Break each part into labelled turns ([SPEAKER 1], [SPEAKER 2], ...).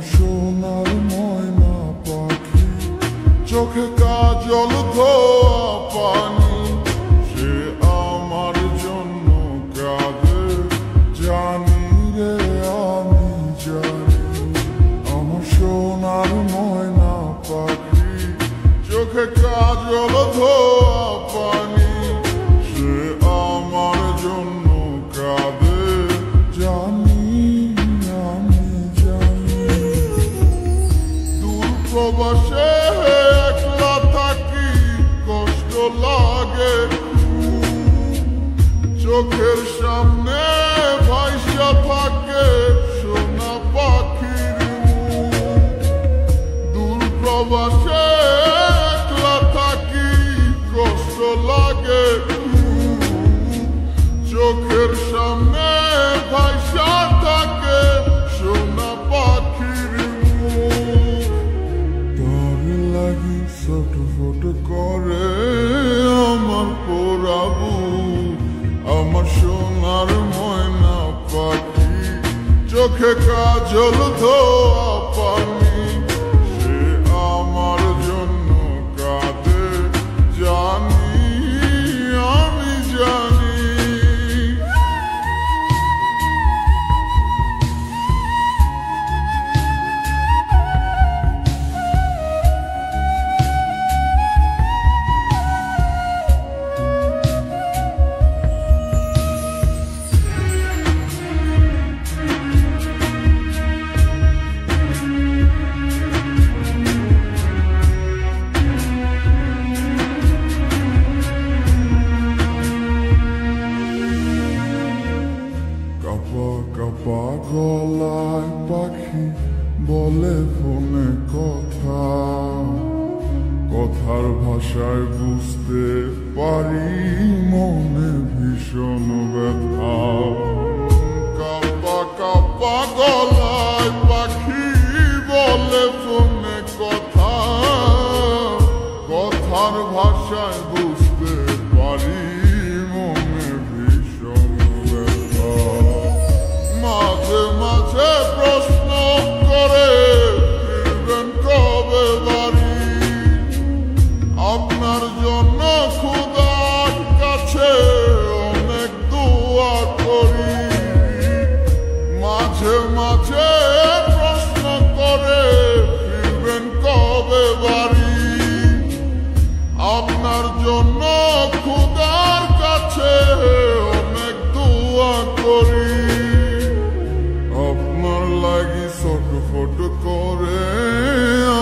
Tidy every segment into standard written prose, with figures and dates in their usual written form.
[SPEAKER 1] সোনার ময়না পাখি, চোখে কাজল ধোয়া পানি, সে আমার জন্য কাঁদে জানি রে আমি জানি। আমার সোনার ময়না পাখি, চোখে কাজল ধোয়া পানি, সে আমার জন্য কাঁদে জানি আমি জানি। দূর প্রবাসে একলা থাকি, কষ্ট লাগে, চোখের সামনে ভাইসা থাকে সোনা পাখির মুখ। দূর প্রবাসে একলা থাকি, কষ্ট লাগে, চোখের সামনে ভাইসা থাকে সোনা পাখির মুখ। তার লাগি ছটফট করে আমার পোড়াবু, আমার সোনার ময়না পাখি, চোখে কাজল ধোয়া পানি, সে আমার জন্য কাঁদে জানি আমি জানি। কাপা গলায় পাখি বলে ফোনে কথা, কথার ভাষায় বুঝতে পারি মনে ভীষণ ব্যথা। কাপা কাপা গলায় পাখি বলে ফোনে কথা, কথার ভাষায় বুঝতে পারি মনে ভীষণ ব্যথা। মাঝে মাঝে প্রশ্ন করে ফিরবেন কবে বাড়ি, আপনার জন্য খোদার কাছে অনেক দোয়া করি। মাঝে মাঝে প্রশ্ন করে ফিরবেন কবে বাড়ি, আপনার জন্য খোদার কাছে অনেক দোয়া করি। আপনার লাগি ছটফট করে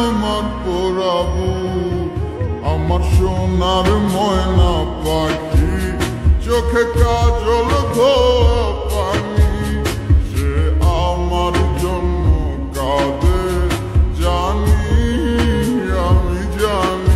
[SPEAKER 1] আমার পোড়াবু, আমার সোনার ময়না পাখি, চোখে কাজল ধোয়া পানি, সে আমার জন্য কাঁদে জানি আমি জানি।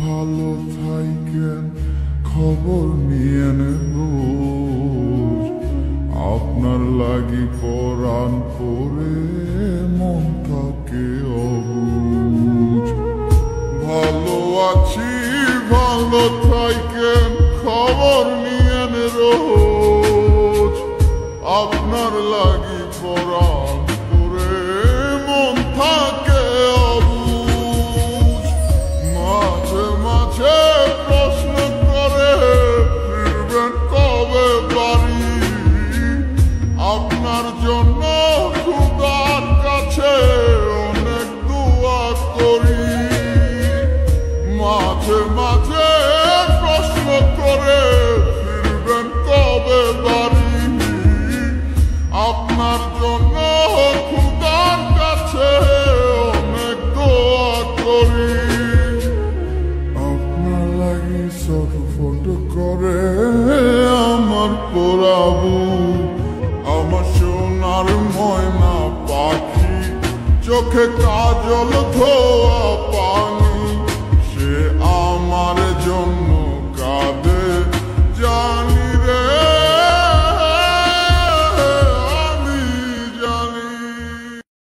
[SPEAKER 1] ভালো থাকেন, খবর নিয়েন রোজ, আপনার লাগি পরাণ পরে মন থাকে অবুঝ। ভালো আছি ভালো থাকেন, খবর নিয়েন রোজ, আপনার লাগি পরাণ পরে মন থাকে অবুঝ। মাঝে মাঝে প্রশ্ন করে ফিরবেন কবে বাড়ি, আপনার জন্য খোদার কাছে অনেক দোয়া করি। মাঝে মাঝে প্রশ্ন করে ফিরবেন কবে বাড়ি, আপনার জন্য খোদার কাছে অনেক দোয়া করি। আপনার লাগি ছটফট করে আমার পোড়াবু, আমার চোখে কাজল ধোয়া পানি